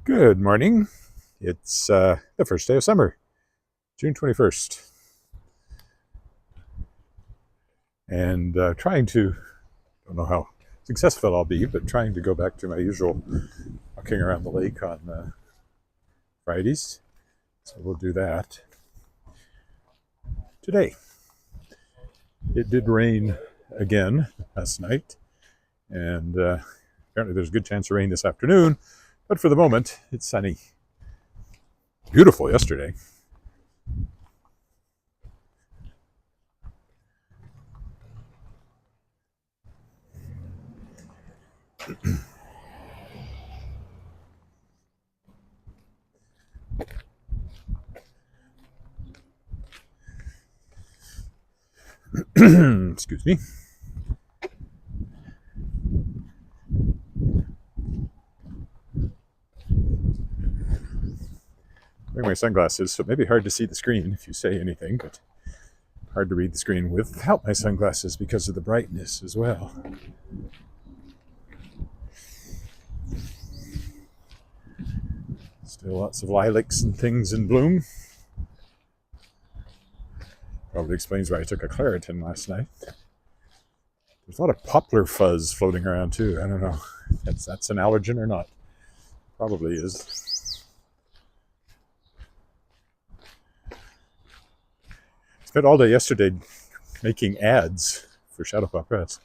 Good morning. It's the first day of summer, June 21st. And trying to, don't know how successful I'll be, but trying to go back to my usual walking around the lake on Fridays. So we'll do that today. It did rain again last night, and apparently there's a good chance of rain this afternoon, but for the moment it's sunny. Beautiful yesterday. Excuse me. Wearing my sunglasses, so it may be hard to see the screen if you say anything, but hard to read the screen without my sunglasses because of the brightness as well. Still lots of lilacs and things in bloom. Probably explains why I took a Claritin last night. There's a lot of poplar fuzz floating around too. I don't know if that's an allergen or not. Probably is. Spent all day yesterday making ads for Shadowpaw Press.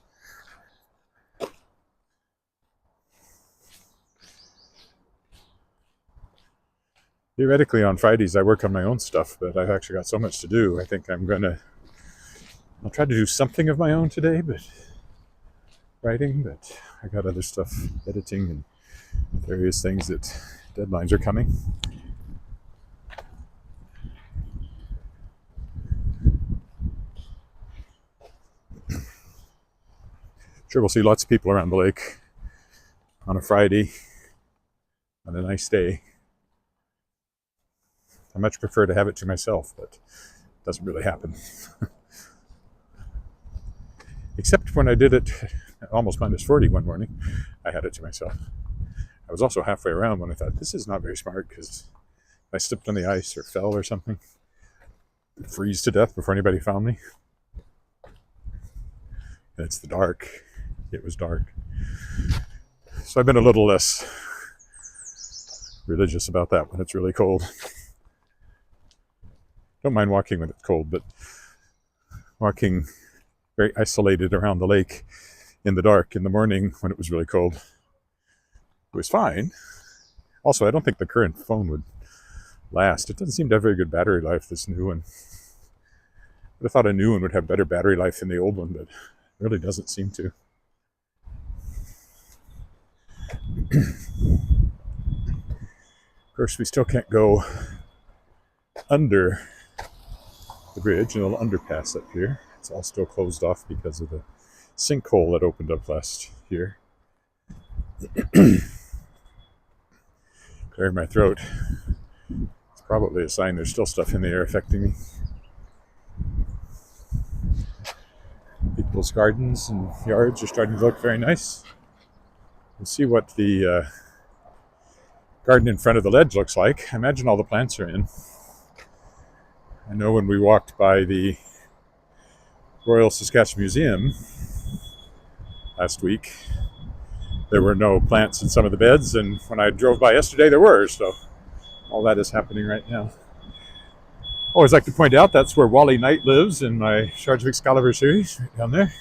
Theoretically, on Fridays, I work on my own stuff, but I've actually got so much to do. I think I'll try to do something of my own today, but writing, but I got other stuff, editing and various things that deadlines are coming. Sure, we'll see lots of people around the lake on a Friday, on a nice day. I much prefer to have it to myself, but it doesn't really happen. Except when I did it at almost minus 40 one morning, I had it to myself. I was also halfway around when I thought, this is not very smart, because if I slipped on the ice or fell or something, I'd freeze to death before anybody found me. And it's the dark. It was dark. So I've been a little less religious about that when it's really cold. Don't mind walking when it's cold, but walking very isolated around the lake in the dark in the morning when it was really cold, it was fine. Also, I don't think the current phone would last. It doesn't seem to have very good battery life, this new one. But I thought a new one would have better battery life than the old one, but it really doesn't seem to. Of course, we still can't go under the bridge, a little underpass up here. It's all still closed off because of the sinkhole that opened up last year. Clearing my throat. It's probably a sign there's still stuff in the air affecting me. People's gardens and yards are starting to look very nice. We'll see what the garden in front of the ledge looks like. I imagine all the plants are in. I know when we walked by the Royal Saskatchewan Museum last week, there were no plants in some of the beds, and when I drove by yesterday, there were, so all that is happening right now. Always like to point out that's where Wally Knight lives in my Shards of Excalibur series, right down there.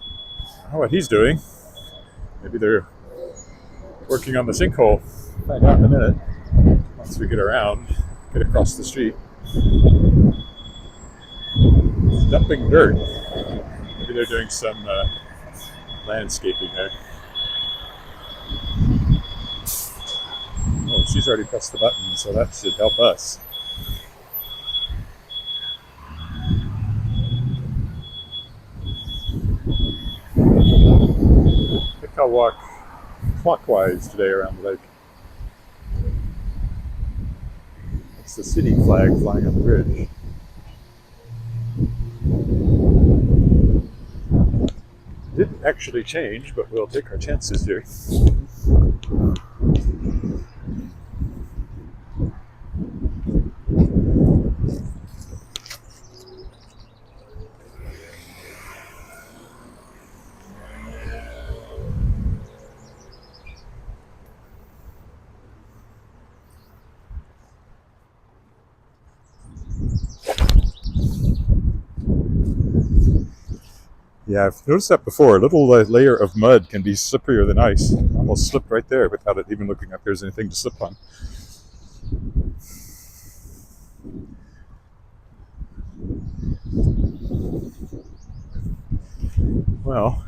I don't know what he's doing. Maybe they're working on the sinkhole. Find out in a minute once we get across the street. Dumping dirt. Maybe they're doing some landscaping there. Oh, she's already pressed the button, so that should help us. I think I'll walk clockwise today around the lake. It's the city flag flying on the bridge. Didn't actually change, but we'll take our chances here. Yeah, I've noticed that before. A little layer of mud can be slipperier than ice. I almost slipped right there without it even looking like there's anything to slip on. Well,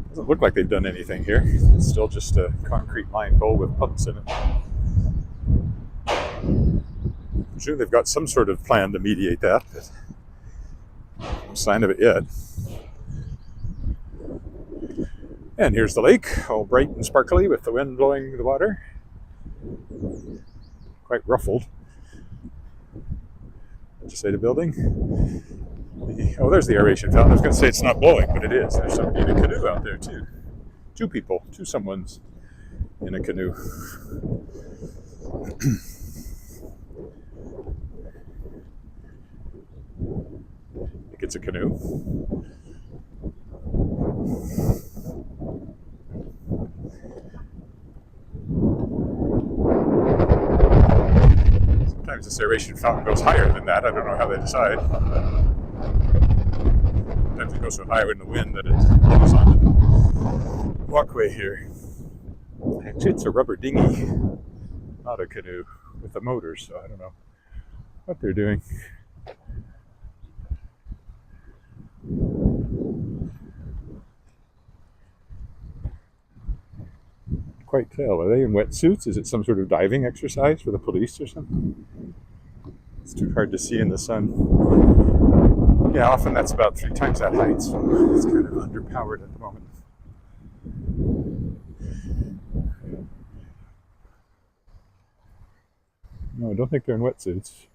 doesn't look like they've done anything here. It's still just a concrete lined hole with pumps in it. I'm sure they've got some sort of plan to mediate that, but no sign of it yet. And here's the lake, all bright and sparkly with the wind blowing the water. Quite ruffled. Legislative building. Oh, there's the aeration fountain. I was going to say it's not blowing, but it is. There's somebody in a canoe out there, too. Two someone's in a canoe. I think it's a canoe. Sometimes this aeration fountain goes higher than that. I don't know how they decide. Sometimes it goes so high in the wind that it blows onto the walkway here. Actually, it's a rubber dinghy, not a canoe, with a motor, so I don't know what they're doing. Quite tell. Are they in wetsuits? Is it some sort of diving exercise for the police or something? It's too hard to see in the sun. Yeah, often that's about 3 times that height, so it's kind of underpowered at the moment. No, I don't think they're in wetsuits.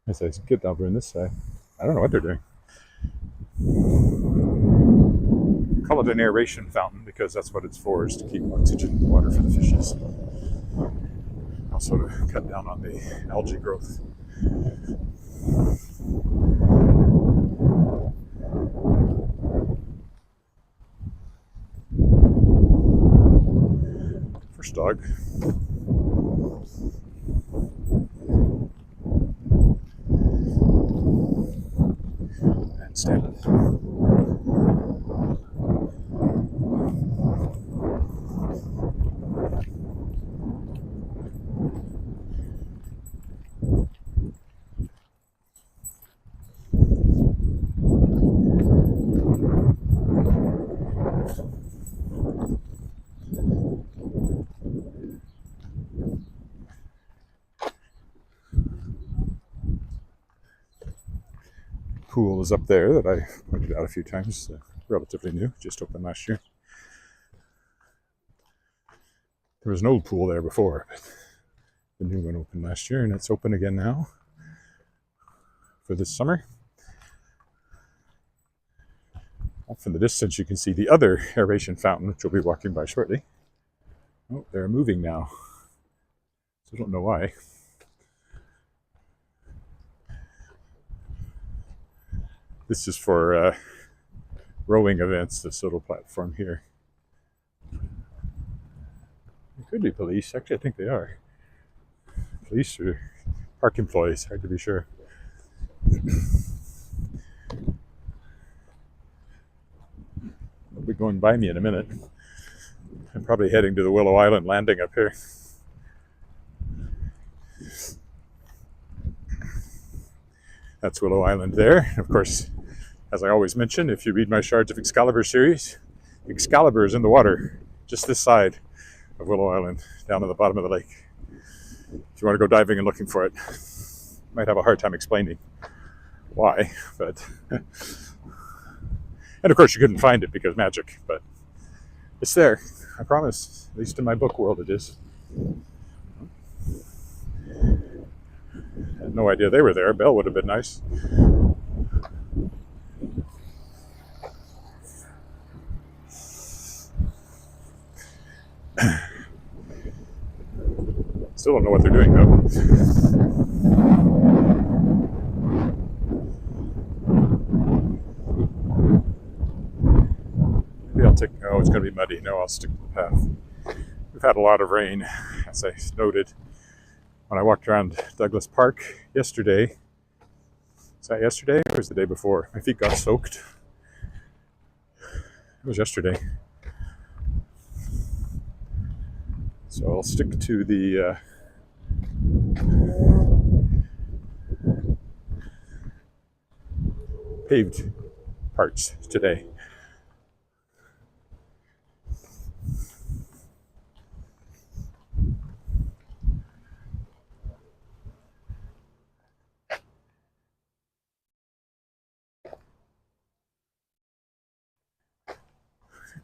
As I get over on this side. I don't know what they're doing. Call it an aeration fountain because that's what it's for, is to keep oxygen in the water for the fishes. Also to cut down on the algae growth. First dog. And Stanton. Pool is up there that I pointed out a few times. Relatively new, just opened last year. There was an old pool there before, but the new one opened last year, and it's open again now for this summer. Off in the distance, you can see the other aeration fountain, which we'll be walking by shortly. Oh, they're moving now, so I don't know why. This is for rowing events, this little platform here. It could be police. Actually, I think they are. Police or park employees, hard to be sure. They'll be going by me in a minute. I'm probably heading to the Willow Island landing up here. That's Willow Island there. Of course, as I always mention, if you read my Shards of Excalibur series, Excalibur is in the water, just this side of Willow Island, down at the bottom of the lake. If you want to go diving and looking for it, you might have a hard time explaining why, but... And of course you couldn't find it because magic, but it's there, I promise. At least in my book world it is. Had no idea they were there. Belle would have been nice. Still don't know what they're doing though. Maybe I'll take. Oh, it's going to be muddy. No, I'll stick to the path. We've had a lot of rain, as I noted when I walked around Douglas Park yesterday. Was that yesterday or was it the day before? My feet got soaked. It was yesterday. So I'll stick to the paved parts today.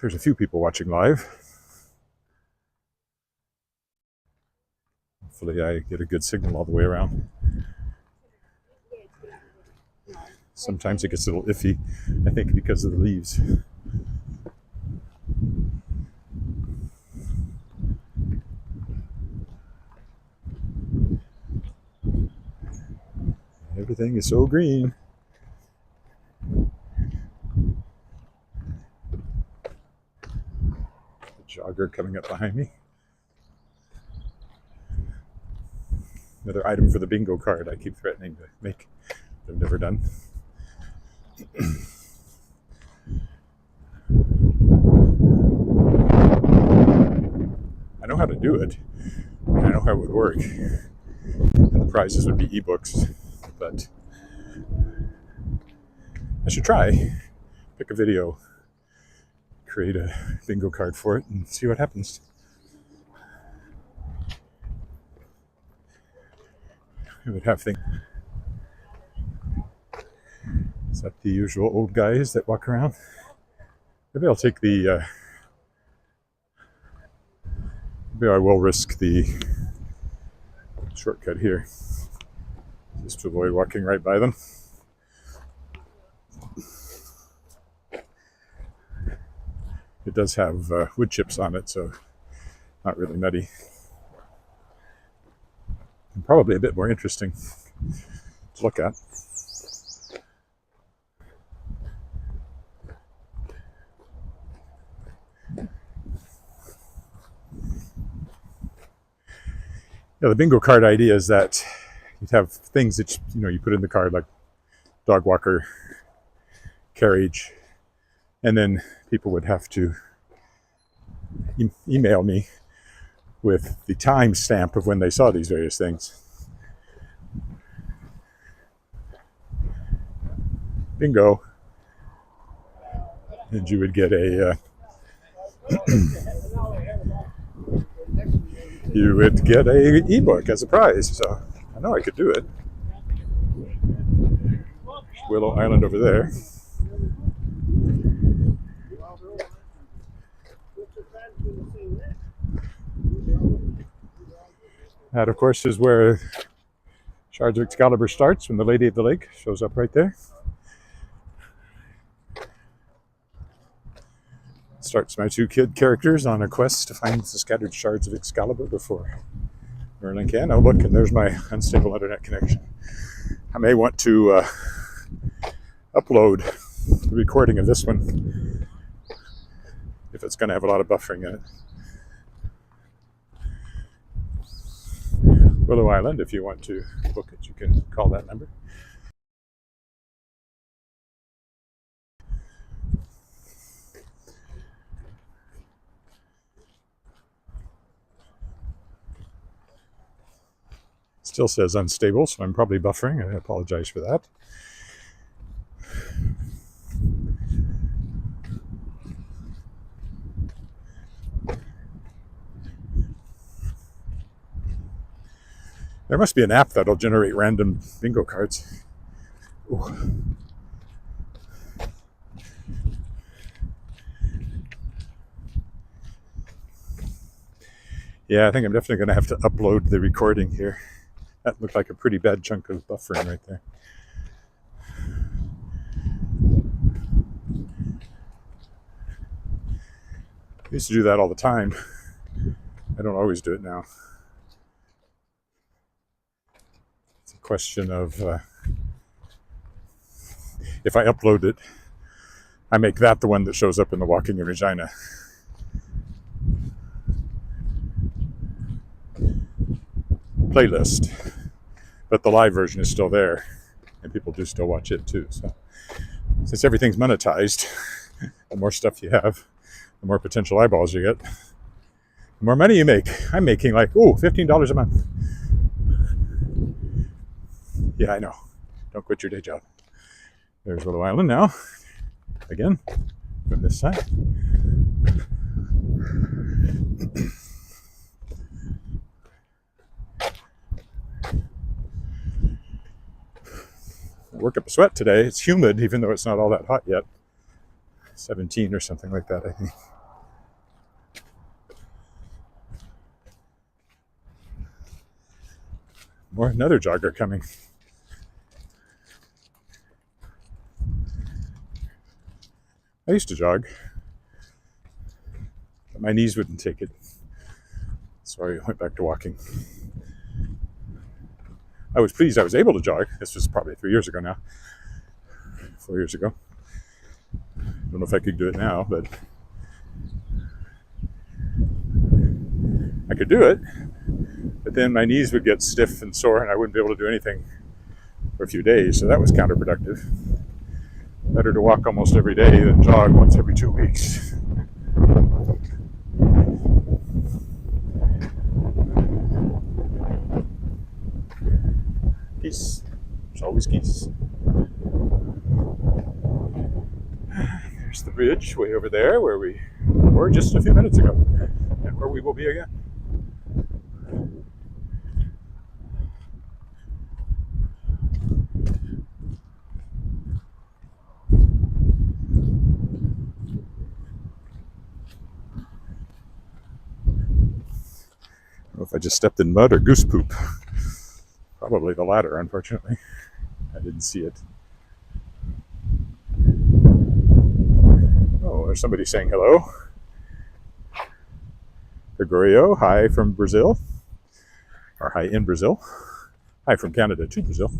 There's a few people watching live. Hopefully I get a good signal all the way around. Sometimes it gets a little iffy, I think, because of the leaves. Everything is so green. The jogger coming up behind me. Another item for the bingo card I keep threatening to make. I've never done. I know how to do it. I know how it would work. And the prizes would be ebooks. But I should try. Pick a video, create a bingo card for it, and see what happens. It would have things. Is that the usual old guys that walk around? Maybe I'll take the. Maybe I will risk the shortcut here, just to avoid walking right by them. It does have wood chips on it, so not really muddy. And probably a bit more interesting to look at. Yeah, the bingo card idea is that you'd have things that you put in the card, like dog walker, carriage, and then people would have to email me with the time stamp of when they saw these various things. Bingo. And you would get a you would get a ebook as a prize. So I know I could do it. Willow Island over there. That, of course, is where Shards of Excalibur starts, when the Lady of the Lake shows up right there. Starts my two kid characters on a quest to find the scattered shards of Excalibur before Merlin can. Oh, look, and there's my unstable internet connection. I may want to upload the recording of this one if it's going to have a lot of buffering in it. Willow Island, if you want to book it, you can call that number. Still says unstable, so I'm probably buffering. I apologize for that. There must be an app that'll generate random bingo cards. Ooh. Yeah, I think I'm definitely going to have to upload the recording here. That looked like a pretty bad chunk of buffering right there. I used to do that all the time. I don't always do it now. It's a question of if I upload it, I make that the one that shows up in the Walking in Regina playlist. But the live version is still there, and people do still watch it too. So since everything's monetized, the more stuff you have, the more potential eyeballs you get, the more money you make. I'm making like, $15 a month. Yeah, I know. Don't quit your day job. There's Willow Island now. Again, from this side. I work up a sweat today. It's humid, even though it's not all that hot yet. 17 or something like that, I think. Another jogger coming. I used to jog, but my knees wouldn't take it, so I went back to walking. I was pleased I was able to jog. This was probably 3 years ago now. 4 years ago. I don't know if I could do it now, but I could do it. But then my knees would get stiff and sore, and I wouldn't be able to do anything for a few days, so that was counterproductive. Better to walk almost every day than jog once every 2 weeks. Geese. There's always geese. There's the bridge way over there where we were just a few minutes ago, and where we will be again. I don't know if I just stepped in mud or goose poop. Probably the latter, unfortunately. I didn't see it. Oh, there's somebody saying hello. Gregorio, hi from Brazil. Or hi in Brazil. Hi from Canada to Brazil.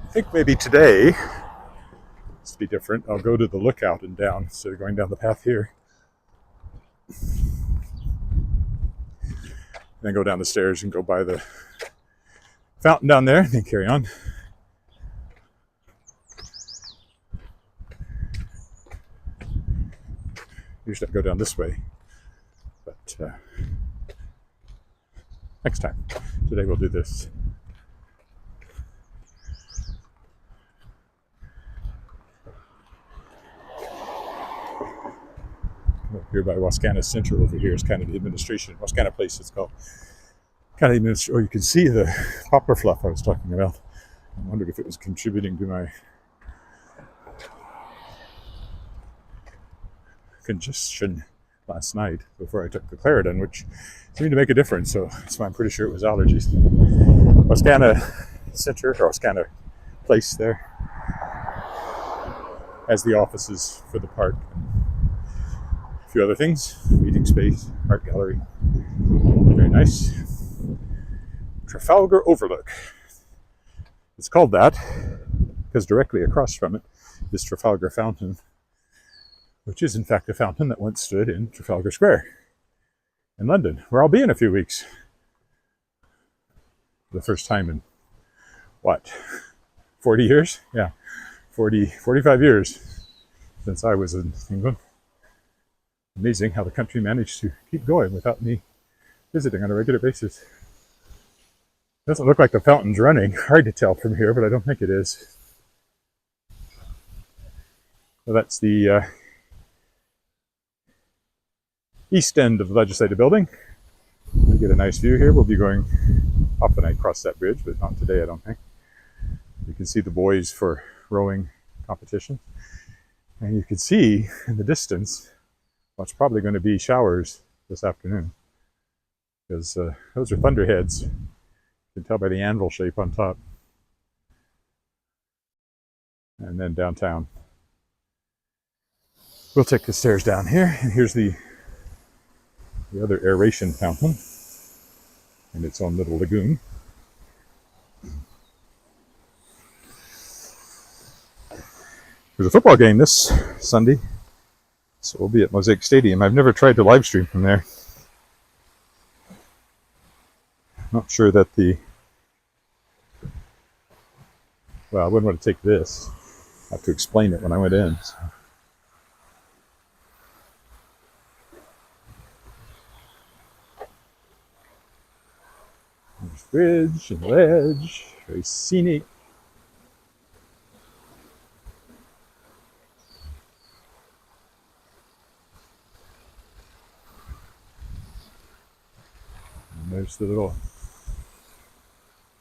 I think maybe today, to be different, I'll go to the lookout and down instead of going down the path here. Then go down the stairs and go by the fountain down there and then carry on. Usually I go down this way, but next time. Today we'll do this. Here by Wascana Center over here is kind of the administration. Wascana Place it's called. Kind of administration. Oh, you can see the poplar fluff I was talking about. I wondered if it was contributing to my congestion last night before I took the Claritin, which seemed to make a difference. So I'm pretty sure it was allergies. Wascana Center, or Wascana Place there, has the offices for the park. A few other things, meeting space, art gallery, very nice. Trafalgar Overlook. It's called that because directly across from it is Trafalgar Fountain, which is in fact a fountain that once stood in Trafalgar Square in London, where I'll be in a few weeks. For the first time in, 40 years? Yeah, 45 years since I was in England. Amazing how the country managed to keep going without me visiting on a regular basis. Doesn't look like the fountain's running. Hard to tell from here, but I don't think it is. So that's the east end of the Legislative Building. You get a nice view here. We'll be going, often I cross that bridge, but not today, I don't think. You can see the buoys for rowing competition. And you can see in the distance what's probably going to be showers this afternoon, because those are thunderheads. You can tell by the anvil shape on top. And then downtown. We'll take the stairs down here, and here's the other aeration fountain in its own little lagoon. There's a football game this Sunday, so we'll be at Mosaic Stadium. I've never tried to live stream from there. Not sure that well, I wouldn't want to take this. I have to explain it when I went in. So. There's bridge and ledge, very scenic. And there's the little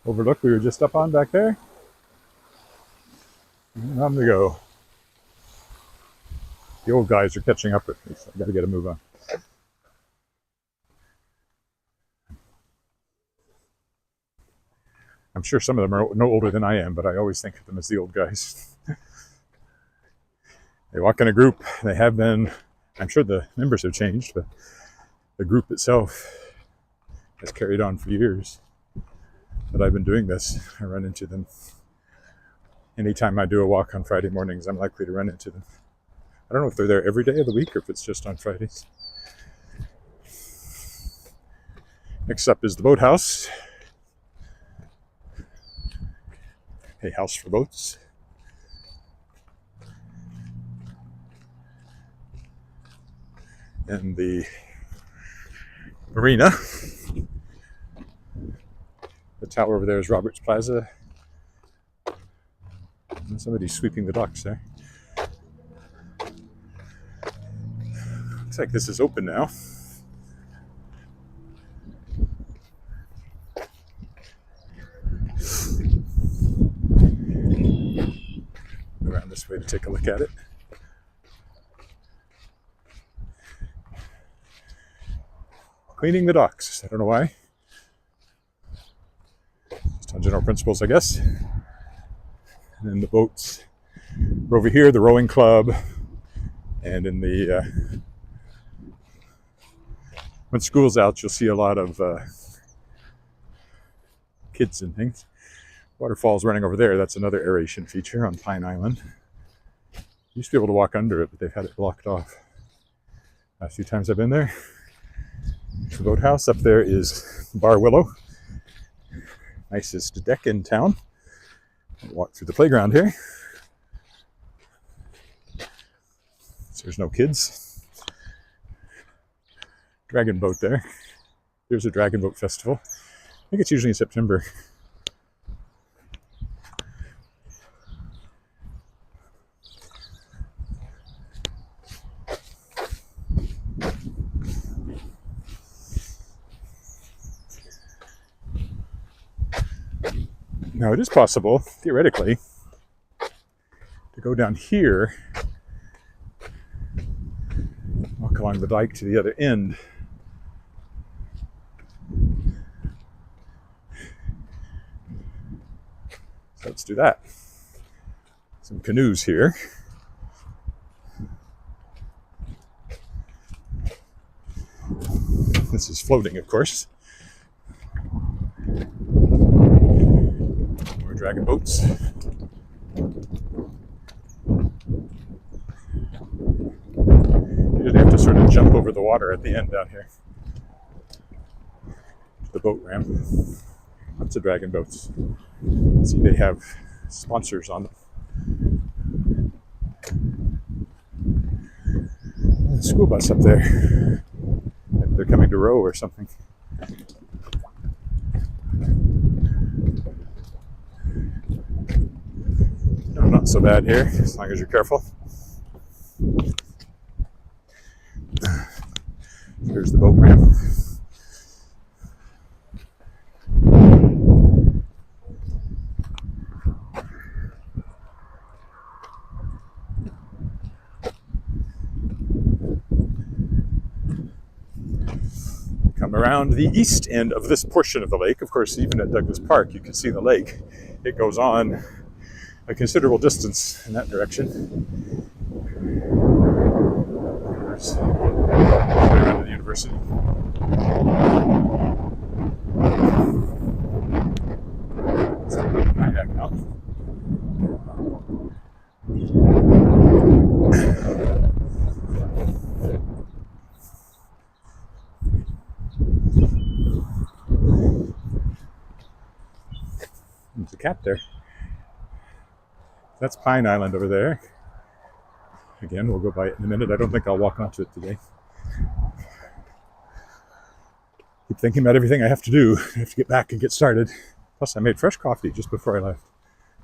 overlook we were just up on back there. And on we go. The old guys are catching up with me, so I've got to get a move on. I'm sure some of them are no older than I am, but I always think of them as the old guys. They walk in a group. They have been, I'm sure the members have changed, but the group itself has carried on for years that I've been doing this. I run into them. Anytime I do a walk on Friday mornings, I'm likely to run into them. I don't know if they're there every day of the week or if it's just on Fridays. Next up is the boathouse. A house for boats. And the marina. The tower over there is Roberts Plaza. And somebody's sweeping the docks there. Looks like this is open now. Around this way to take a look at it. Cleaning the docks. I don't know why. Just on general principles, I guess. And then the boats are over here, the rowing club, and in the when school's out, you'll see a lot of kids and things. Waterfall's running over there. That's another aeration feature on Pine Island. Used to be able to walk under it, but they've had it blocked off. Last few times I've been there. The boathouse up there is Bar Willow. Nicest deck in town. I'll walk through the playground here. So there's no kids. Dragon boat there. There's a dragon boat festival. I think it's usually in September. Now it is possible, theoretically, to go down here, walk along the dike to the other end. So let's do that. Some canoes here. This is floating, of course. More dragon boats. You have to sort of jump over the water at the end down here. The boat ramp. Lots of dragon boats. See, they have sponsors on them. The school bus up there. They're coming to row or something. No, not so bad here, as long as you're careful. Here's the boat ramp. around the east end of this portion of the lake. Of course, even at Douglas Park, you can see the lake. It goes on a considerable distance in that direction. There's the university. Kayak now. There's a cat there. That's Pine Island over there. Again, we'll go by it in a minute. I don't think I'll walk onto it today. Keep thinking about everything I have to do. I have to get back and get started. Plus, I made fresh coffee just before I left,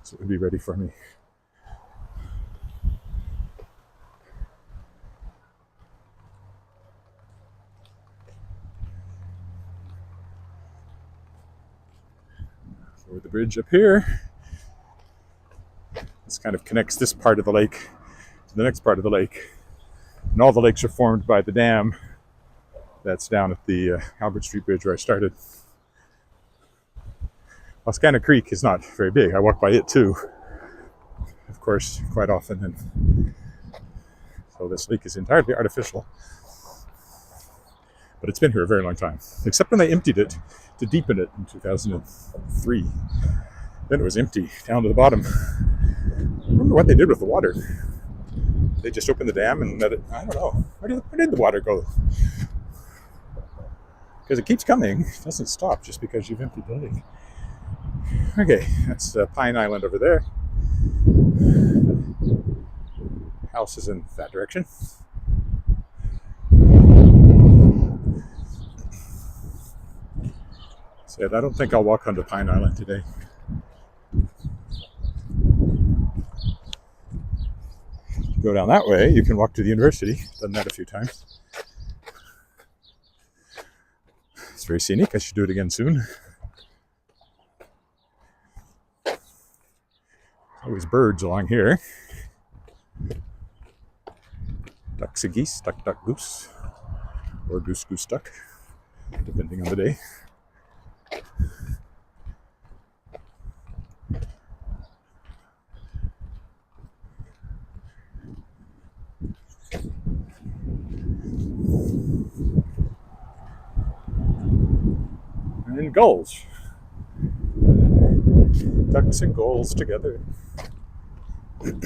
so it would be ready for me. Over the bridge up here. This kind of connects this part of the lake to the next part of the lake. And all the lakes are formed by the dam that's down at the Albert Street Bridge where I started. Wascana Creek is not very big. I walk by it too, of course, quite often. And so this lake is entirely artificial. But it's been here a very long time, except when they emptied it to deepen it in 2003. Then it was empty down to the bottom. I wonder what they did with the water. They just opened the dam and let it, I don't know. Where did the water go? Because it keeps coming. It doesn't stop just because you've emptied the lake. Okay, that's Pine Island over there. House is in that direction. Said, I don't think I'll walk onto Pine Island today. If you go down that way, you can walk to the university. Done that a few times. It's very scenic. I should do it again soon. Always birds along here. Ducks and geese, duck, duck, goose. Or goose, goose, duck, depending on the day. And gulls. Ducks and gulls together. Picking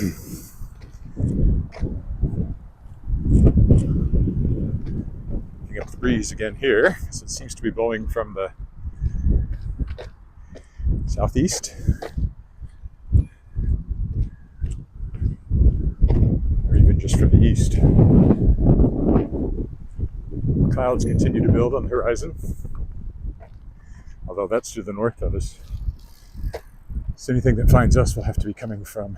up the breeze again here, because it seems to be blowing from the southeast. Or even just from the east. Clouds continue to build on the horizon. Although that's to the north of us. So anything that finds us will have to be coming from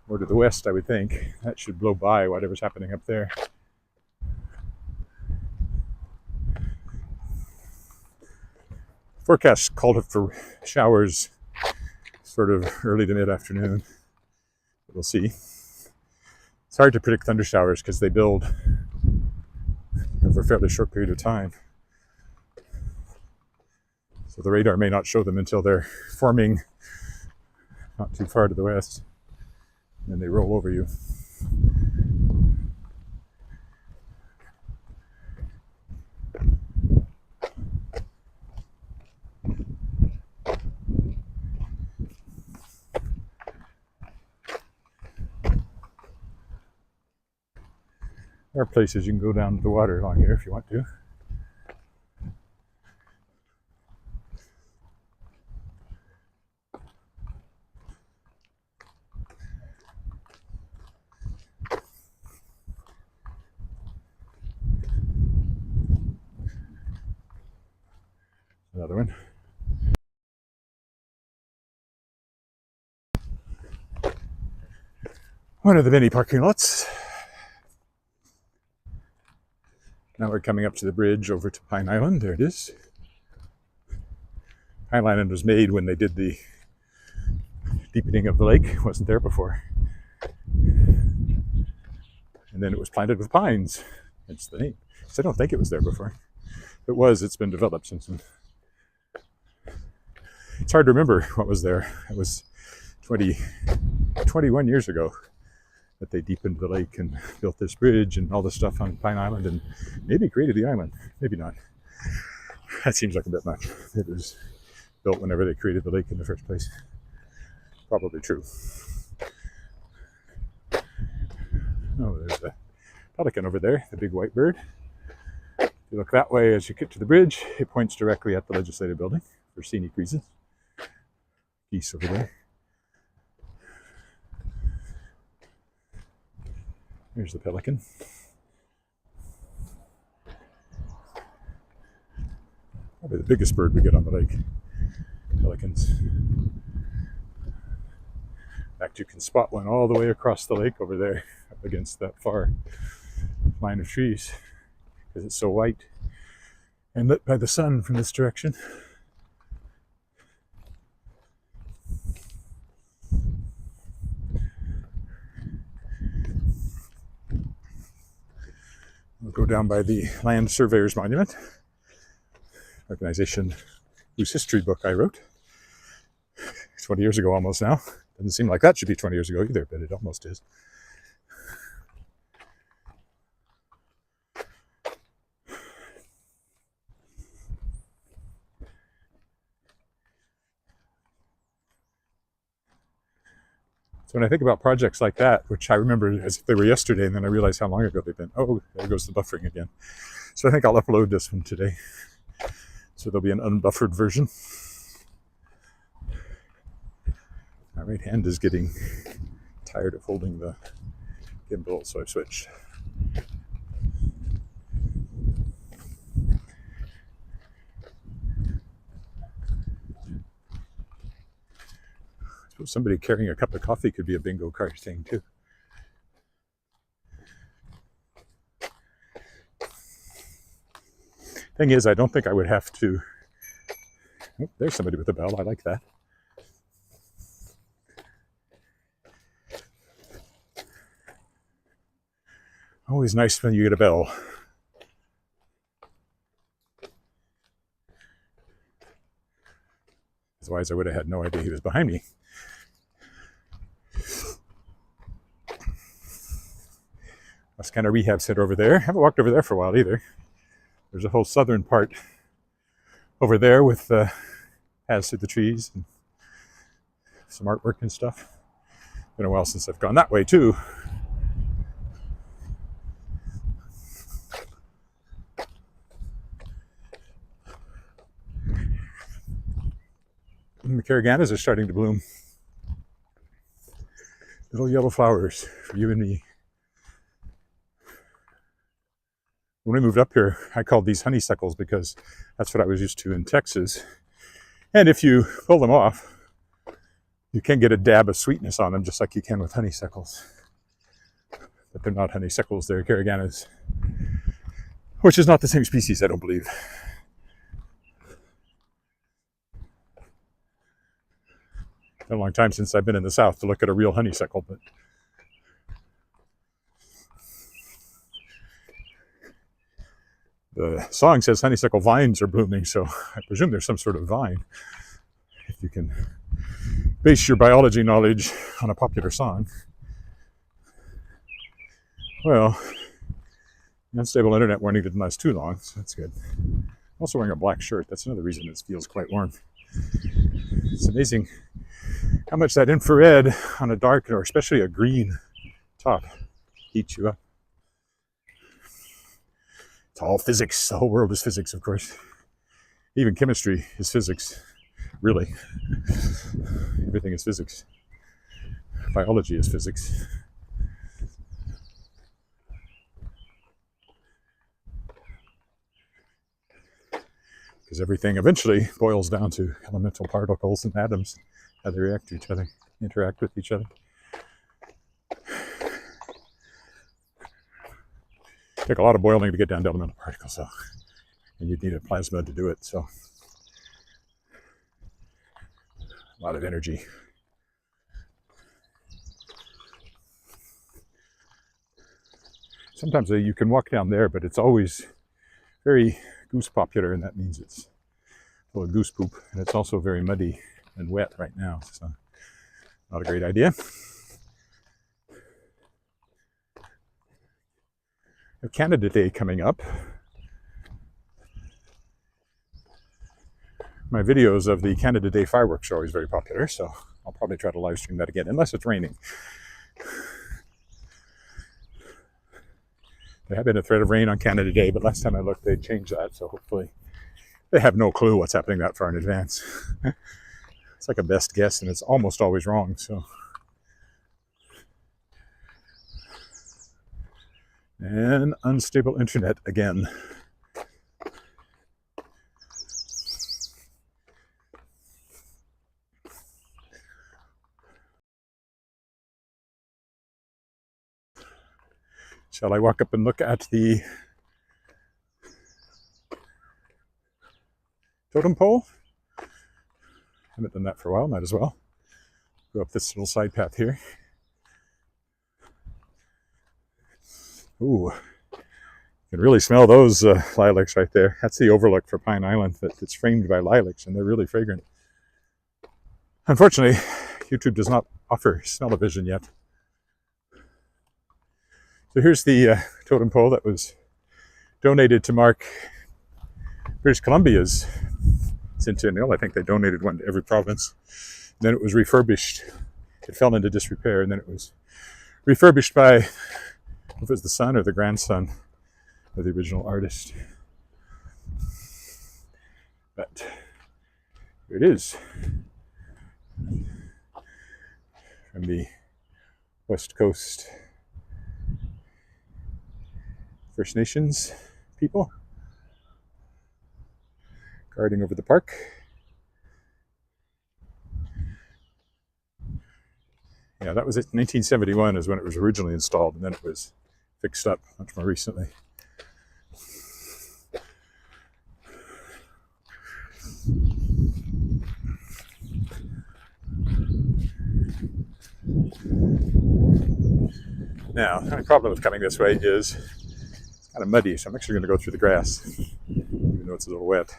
more to the west, I would think. That should blow by whatever's happening up there. Forecast called for showers sort of early to mid-afternoon. We'll see. It's hard to predict thunder showers because they build over a fairly short period of time. So the radar may not show them until they're forming not too far to the west. And then they roll over you. There are places you can go down to the water along here if you want to. Another one. One of the many parking lots. Now we're coming up to the bridge over to Pine Island. There it is. Pine Island was made when they did the deepening of the lake. It wasn't there before. And then it was planted with pines. That's the name. So I don't think it was there before. It was, it's been developed since then. It's hard to remember what was there. It was 21 years ago that they deepened the lake and built this bridge and all this stuff on Pine Island, and maybe created the island. Maybe not. That seems like a bit much. It was built whenever they created the lake in the first place. Probably true. Oh, there's a pelican over there, the big white bird. If you look that way as you get to the bridge, it points directly at the legislative building for scenic reasons. Geese over there. There's the pelican. Probably the biggest bird we get on the lake. Pelicans. In fact, you can spot one all the way across the lake over there, up against that far line of trees, because it's so white and lit by the sun from this direction. We'll go down by the Land Surveyor's Monument, organization whose history book I wrote 20 years ago almost now. Doesn't seem like that should be 20 years ago either, but it almost is. So when I think about projects like that, which I remember as if they were yesterday, and then I realize how long ago they've been, oh, there goes the buffering again. So I think I'll upload this one today. So there'll be an unbuffered version. My right hand is getting tired of holding the gimbal, so I've switched. I suppose somebody carrying a cup of coffee could be a bingo card thing too. Thing is, I don't think I would have to. Oh, there's somebody with a bell. I like that. Always nice when you get a bell. Otherwise, I would have had no idea he was behind me. That's kind of rehab center over there. I haven't walked over there for a while either. There's a whole southern part over there with paths through the trees and some artwork and stuff. Been a while since I've gone that way too. And the caraganas are starting to bloom. Little yellow flowers for you and me. When we moved up here, I called these honeysuckles because that's what I was used to in Texas. And if you pull them off, you can get a dab of sweetness on them, just like you can with honeysuckles. But they're not honeysuckles, they're caraganas, which is not the same species, I don't believe. Been a long time since I've been in the South to look at a real honeysuckle, but the song says honeysuckle vines are blooming, so I presume there's some sort of vine. If you can base your biology knowledge on a popular song. Well, the unstable internet warning didn't last too long, so that's good. I'm also wearing a black shirt. That's another reason it feels quite warm. It's amazing how much that infrared on a dark, or especially a green top, heats you up. It's all physics. The whole world is physics, of course. Even chemistry is physics, really. Everything is physics. Biology is physics. Because everything eventually boils down to elemental particles and atoms, how they react to each other, interact with each other. Take a lot of boiling to get down to elemental particles, so, and you'd need a plasma to do it, so a lot of energy. Sometimes you can walk down there, but it's always very goose popular, and that means it's full of goose poop, and it's also very muddy and wet right now, so not a great idea. We have Canada Day coming up. My videos of the Canada Day fireworks are always very popular, so I'll probably try to live stream that again, unless it's raining. There had been a threat of rain on Canada Day, but last time I looked, they changed that, so hopefully they have no clue what's happening that far in advance. It's like a best guess, and it's almost always wrong, so. And unstable internet again. Shall I walk up and look at the totem pole? I haven't done that for a while, might as well. Go up this little side path here. Ooh, you can really smell those lilacs right there. That's the overlook for Pine Island that's framed by lilacs, and they're really fragrant. Unfortunately, YouTube does not offer smell-o-vision yet. So here's the totem pole that was donated to mark British Columbia's centennial. I think they donated one to every province. And then it was refurbished. It fell into disrepair, and then it was refurbished by, if it was the son or the grandson of the original artist. But here it is. From the West Coast First Nations people, guarding over the park. Yeah, that was it. 1971 is when it was originally installed, and then it was fixed up much more recently. Now, the only problem with coming this way is it's kind of muddy, so I'm actually going to go through the grass, even though it's a little wet,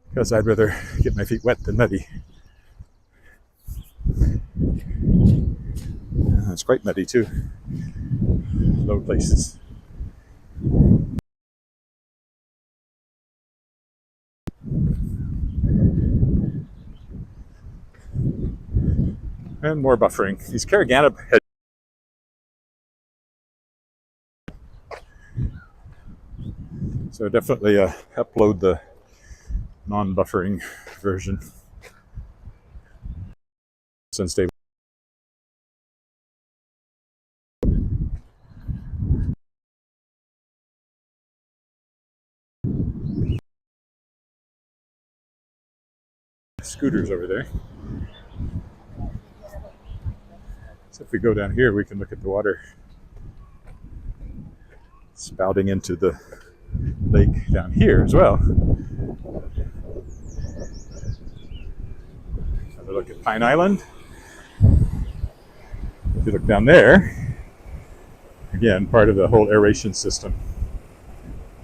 because I'd rather get my feet wet than muddy. It's quite muddy too, low places. And more buffering. These Carigana head. So definitely upload the non-buffering version. Since they scooters over there. So if we go down here, we can look at the water spouting into the lake down here as well. Have a look at Pine Island. If you look down there, again, part of the whole aeration system.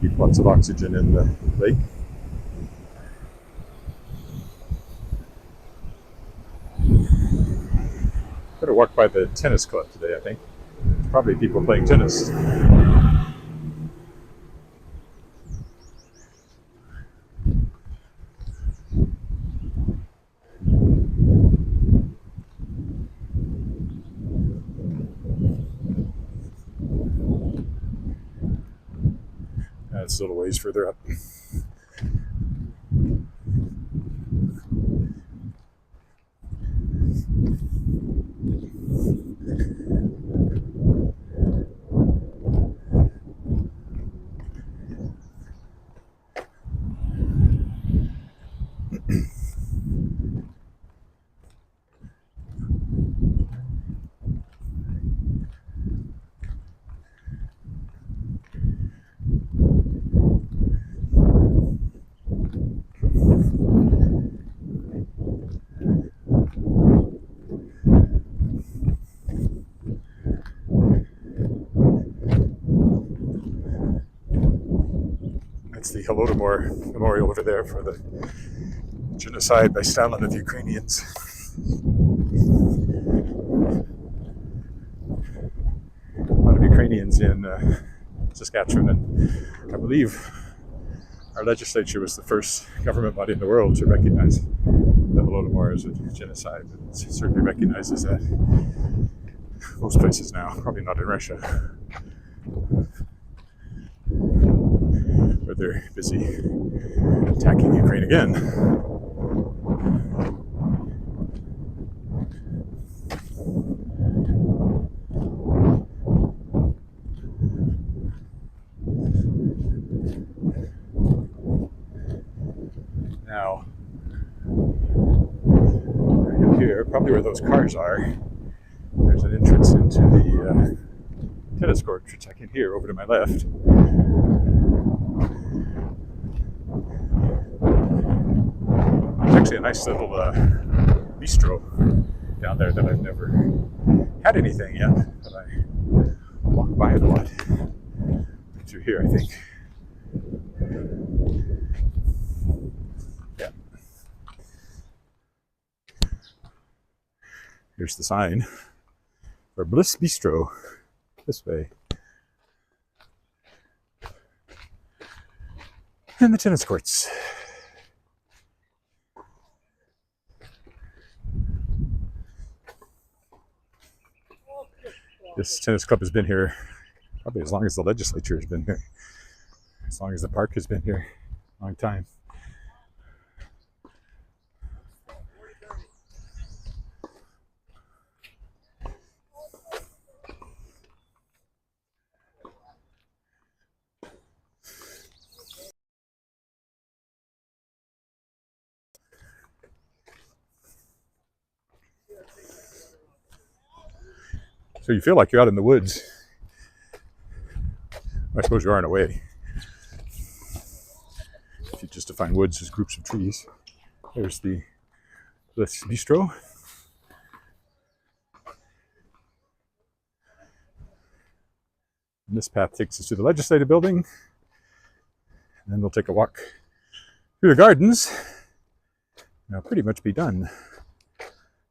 Keep lots of oxygen in the lake. Better walk by the tennis club today, I think. Probably people playing tennis. That's a little ways further up. the Holodomor Memorial over there for the genocide by Stalin of the Ukrainians. A lot of Ukrainians in Saskatchewan, and I believe our legislature was the first government body in the world to recognize the Holodomor as a genocide. It certainly recognizes that most places now, probably not in Russia, where they're busy attacking Ukraine again. Now, right up here, probably where those cars are, there's an entrance into the tennis court, which I can hear over to my left. There's actually a nice little bistro down there that I've never had anything yet, but I walk by it a lot. Through here, I think. Yeah. Here's the sign for Bliss Bistro. This way. And the tennis courts. This tennis club has been here probably as long as the legislature has been here. As long as the park has been here. A long time. So you feel like you're out in the woods. I suppose you are in a way. If you just define woods as groups of trees. There's the Bliss Bistro. And this path takes us to the legislative building. And then we'll take a walk through the gardens. And I'll pretty much be done.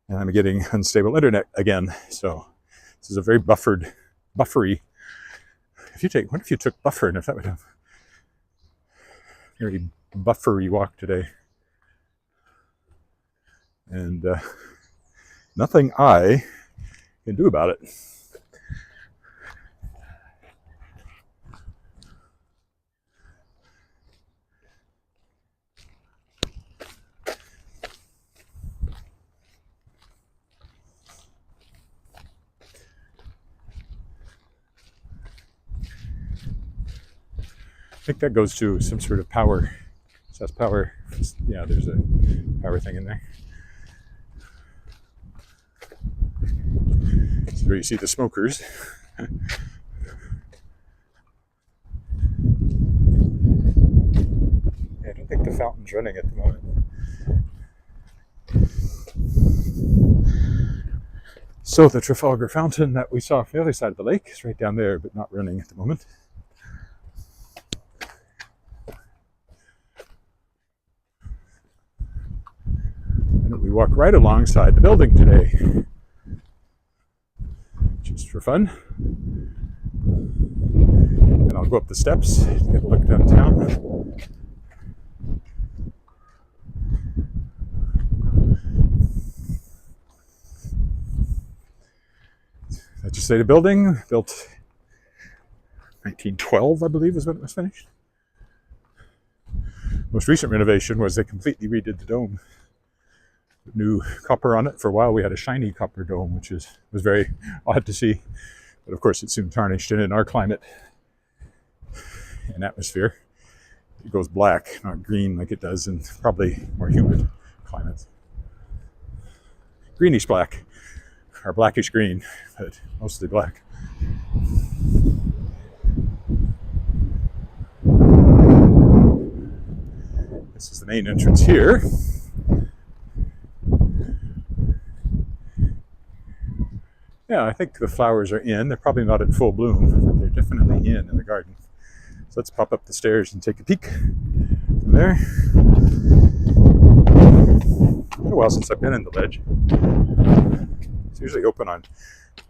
And I'm getting unstable internet again. So this is a very buffery. What if you took buffer and if that would have a very buffery walk today? And nothing I can do about it. I think that goes to some sort of power. That's power. Yeah, there's a power thing in there. So where you see the smokers. Yeah, I don't think the fountain's running at the moment. So the Trafalgar Fountain that we saw from the other side of the lake is right down there, but not running at the moment. And we walk right alongside the building today, just for fun. And I'll go up the steps to get a look downtown. Legislative building, built 1912, I believe, is when it was finished. Most recent renovation was they completely redid the dome. Put new copper on it. For a while we had a shiny copper dome, which was very odd to see. But of course it soon tarnished, and in our climate and atmosphere, it goes black, not green like it does in probably more humid climates. Greenish black, or blackish green, but mostly black. This is the main entrance here. Yeah, I think the flowers are in. They're probably not in full bloom, but they're definitely in the garden. So let's pop up the stairs and take a peek from there. It's been a while since I've been in the ledge. It's usually open on,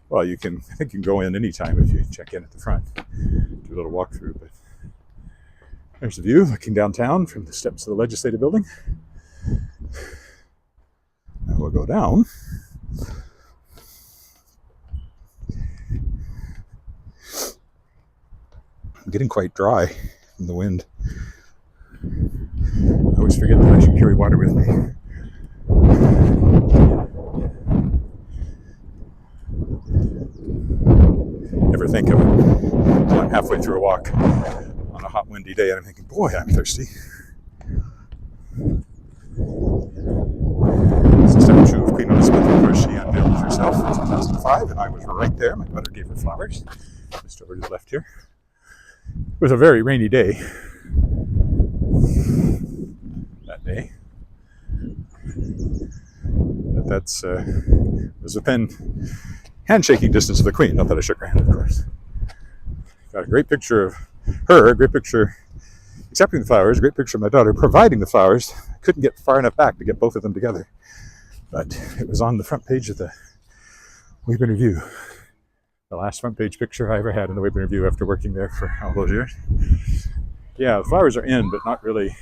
well, I think you can go in anytime if you check in at the front. Do a little walkthrough, but there's the view looking downtown from the steps of the Legislative Building. Now we'll go down. I'm getting quite dry from the wind. I always forget that I should carry water with me. Never think of it until I'm halfway through a walk on a hot, windy day, and I'm thinking, boy, I'm thirsty. This is step 2 of Queen Elizabeth. Of course, she unveiled herself in 2005, and I was right there. My mother gave her flowers. Just over to the left here. It was a very rainy day that day. But that's was within handshaking distance of the Queen. Not that I shook her hand, of course. Got a great picture of her, a great picture accepting the flowers, a great picture of my daughter providing the flowers. I couldn't get far enough back to get both of them together. But it was on the front page of the Weyburn Review. The last front page picture I ever had in the Weyburn Review after working there for all those years. Yeah, the flowers are in, but not really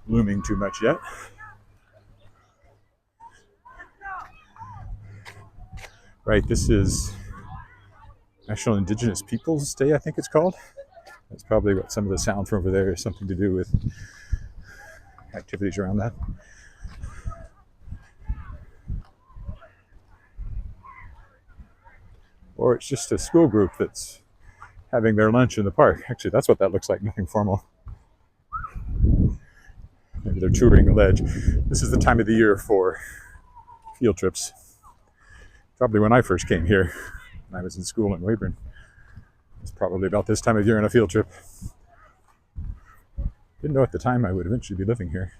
blooming too much yet. Right, this is National Indigenous Peoples Day, I think it's called. That's probably what some of the sound from over there is something to do with activities around that. Or it's just a school group that's having their lunch in the park. Actually, that's what that looks like, nothing formal. Maybe they're touring the ledge. This is the time of the year for field trips. Probably when I first came here, when I was in school in Weyburn. It's probably about this time of year on a field trip. Didn't know at the time I would eventually be living here.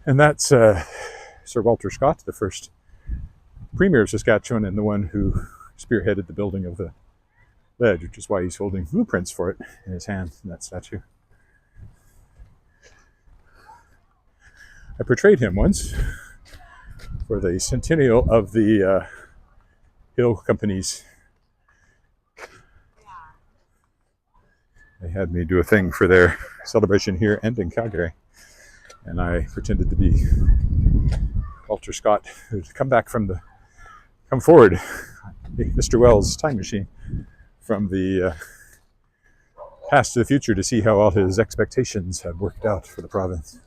And that's Sir Walter Scott, the first Premier of Saskatchewan and the one who spearheaded the building of the ledge, which is why he's holding blueprints for it in his hand in that statue. I portrayed him once for the centennial of the Hill Company's. They had me do a thing for their celebration here and in Calgary, and I pretended to be Walter Scott, who'd come forward, Mr. Wells' time machine, from the past to the future to see how all his expectations had worked out for the province.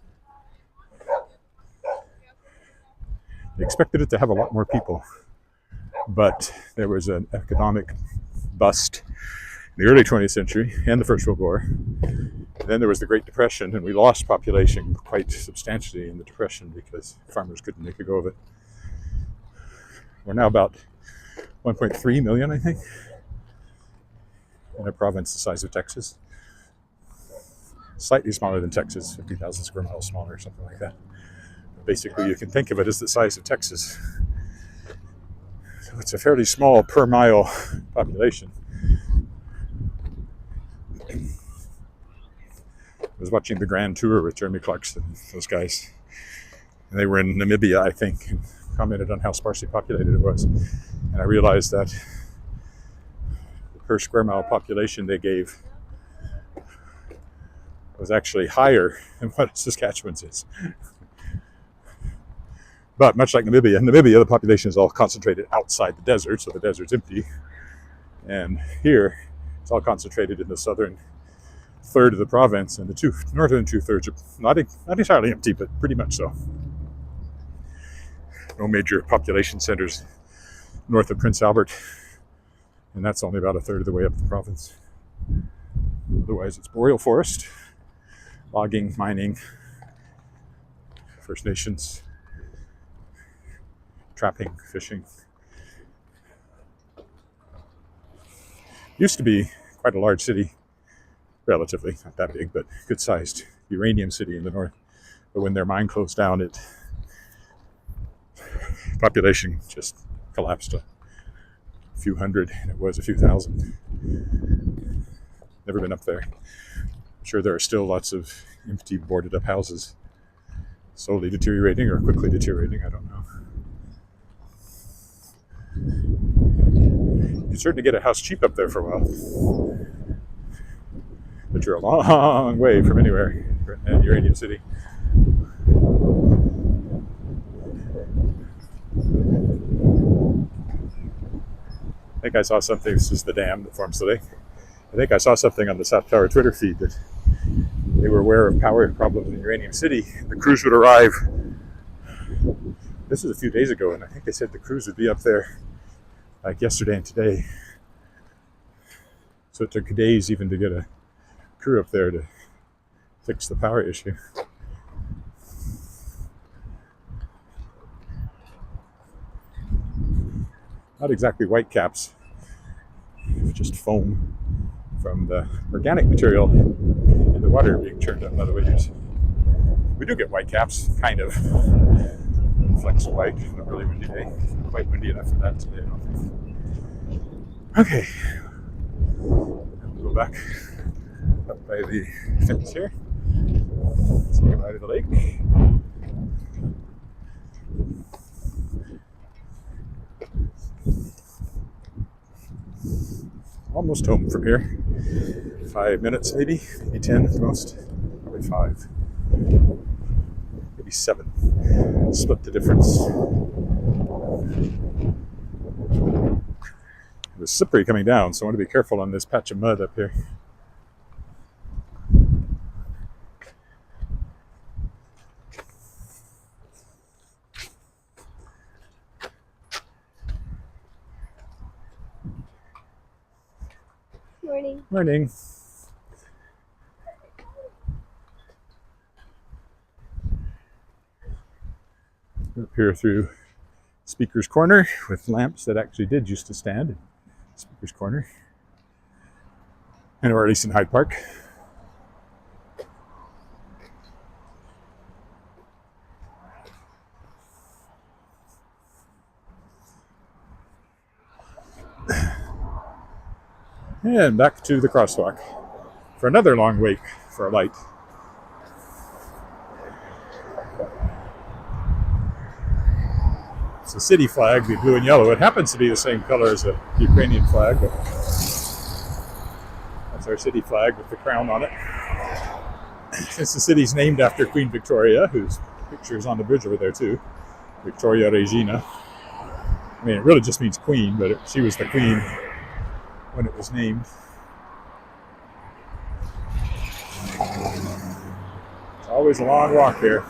They expected it to have a lot more people, but there was an economic bust in the early 20th century and the First World War. And then there was the Great Depression, and we lost population quite substantially in the Depression because farmers couldn't make a go of it. We're now about 1.3 million, I think, in a province the size of Texas. Slightly smaller than Texas, 50,000 square miles smaller, or something like that. Basically, you can think of it as the size of Texas. So it's a fairly small per mile population. I was watching the Grand Tour with Jeremy Clarkson, those guys. And they were in Namibia, I think, and commented on how sparsely populated it was. And I realized that the per square mile population they gave was actually higher than what Saskatchewan's is. But much like Namibia, the population is all concentrated outside the desert, so the desert's empty. And here, it's all concentrated in the southern third of the province, and the northern 2/3 are not entirely empty, but pretty much so. No major population centers north of Prince Albert, and that's only about a third of the way up the province. Otherwise, it's boreal forest, logging, mining, First Nations, trapping, fishing. Used to be quite a large city, relatively, not that big, but good sized uranium city in the north. But when their mine closed down, population just collapsed a few hundred, and it was a few thousand. Never been up there. I'm sure there are still lots of empty, boarded up houses, slowly deteriorating or quickly deteriorating, I don't know. You can certainly get a house cheap up there for a while, but you're a long way from anywhere in Uranium City. I think I saw something. This is the dam that forms the lake. I think I saw something on the South Tower Twitter feed that they were aware of power problems in Uranium City. The crews would arrive. This was a few days ago, and I think they said the crews would be up there like yesterday and today. So it took days even to get a crew up there to fix the power issue. Not exactly white caps, just foam from the organic material in the water being churned up by the waders. We do get white caps, kind of. Flecks of white on a really windy day. Quite windy enough for that today, I don't think. Okay. We'll go back up by the fence here. Say goodbye to the lake. Almost home from here. 5 minutes, maybe 10 at the most. Probably 5. Maybe 7. Split the difference. It was slippery coming down, so I want to be careful on this patch of mud up here. Morning. Morning. Up here through Speaker's Corner with lamps that actually did used to stand in Speaker's Corner. And or at least in Hyde Park. And back to the crosswalk for another long wait for a light. It's a city flag, the blue and yellow. It happens to be the same color as the Ukrainian flag, but that's our city flag with the crown on it. Since the city's named after Queen Victoria, whose picture is on the bridge over there too, Victoria Regina. I mean, it really just means queen, but she was the queen when it was named. It's always a long walk here.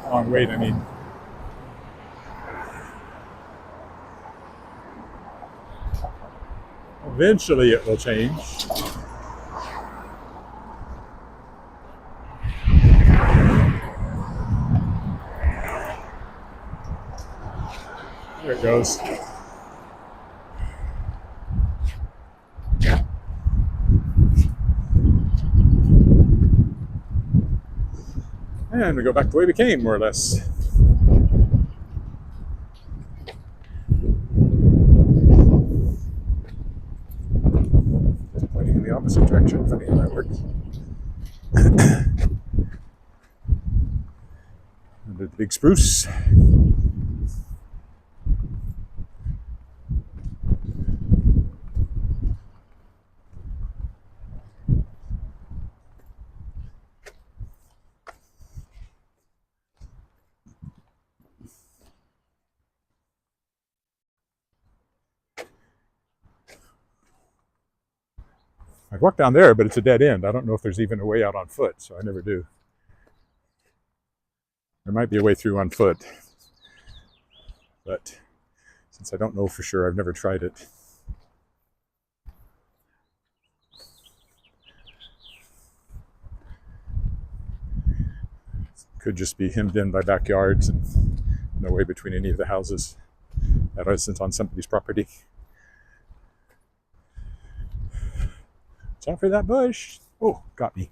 Long wait, I mean. Eventually it will change. There it goes. And we go back the way we came, more or less. Just pointing in the opposite direction. Funny how that works. Under the big spruce. I'd walk down there, but it's a dead end. I don't know if there's even a way out on foot, so I never do. There might be a way through on foot, but since I don't know for sure, I've never tried it. Could just be hemmed in by backyards and no way between any of the houses. That isn't on somebody's property. Watch out for that bush. Oh, got me.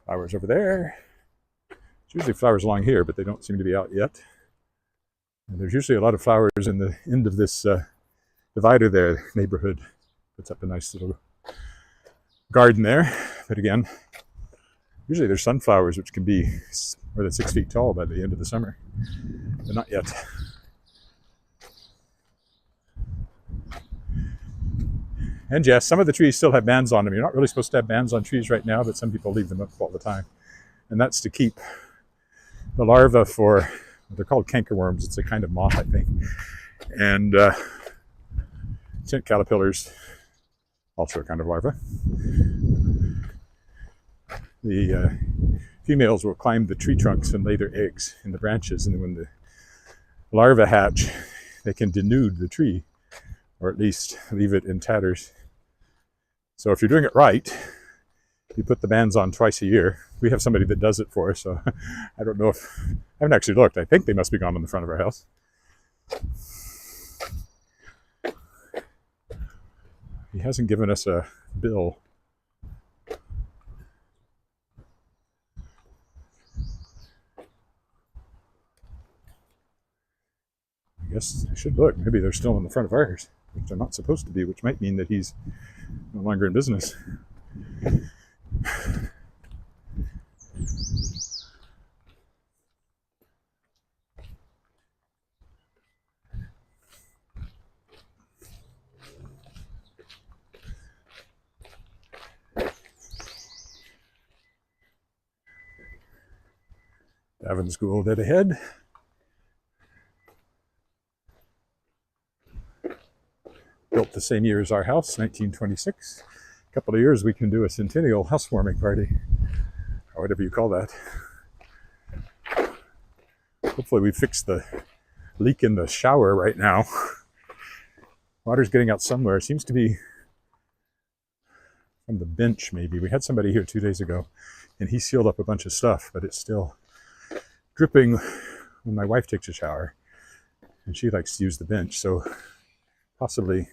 Flowers over there. usually flowers along here, but they don't seem to be out yet. And there's usually a lot of flowers in the end of this divider there. The neighborhood puts up a nice little garden there. But again, usually there's sunflowers, which can be more than 6 feet tall by the end of the summer, but not yet. And yes, some of the trees still have bands on them. You're not really supposed to have bands on trees right now, but some people leave them up all the time. And that's to keep the larvae for, they're called cankerworms. It's a kind of moth, I think. And tent caterpillars, also a kind of larva. The females will climb the tree trunks and lay their eggs in the branches. And when the larvae hatch, they can denude the tree, or at least leave it in tatters. So if you're doing it right, you put the bands on twice a year. We have somebody that does it for us, so I don't know if, I haven't actually looked. I think they must be gone on the front of our house. He hasn't given us a bill. I guess I should look. Maybe they're still in the front of ours, which they're not supposed to be, which might mean that he's no longer in business. Davin School dead ahead. Built the same year as our house, 1926. A couple of years we can do a centennial housewarming party, or whatever you call that. Hopefully we fixed the leak in the shower right now. Water's getting out somewhere. It seems to be from the bench, maybe. We had somebody here 2 days ago, and he sealed up a bunch of stuff, but it's still dripping when my wife takes a shower, and she likes to use the bench. So possibly,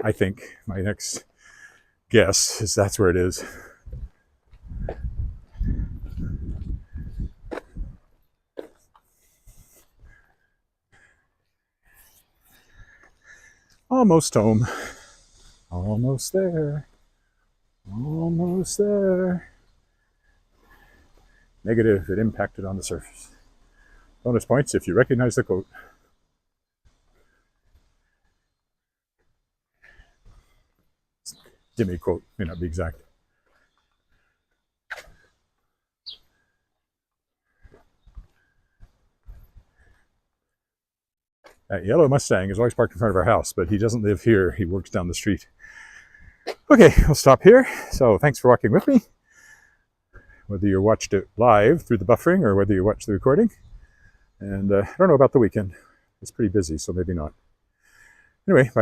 I think, my next guess is that's where it is. Almost home. Almost there. Almost there. Negative, it impacted on the surface. Bonus points if you recognize the quote. Gimme quote, may not be exact. That yellow Mustang is always parked in front of our house, but he doesn't live here. He works down the street. Okay, we'll stop here. So thanks for walking with me. Whether you watched it live through the buffering or whether you watched the recording. And I don't know about the weekend. It's pretty busy, so maybe not. Anyway, bye.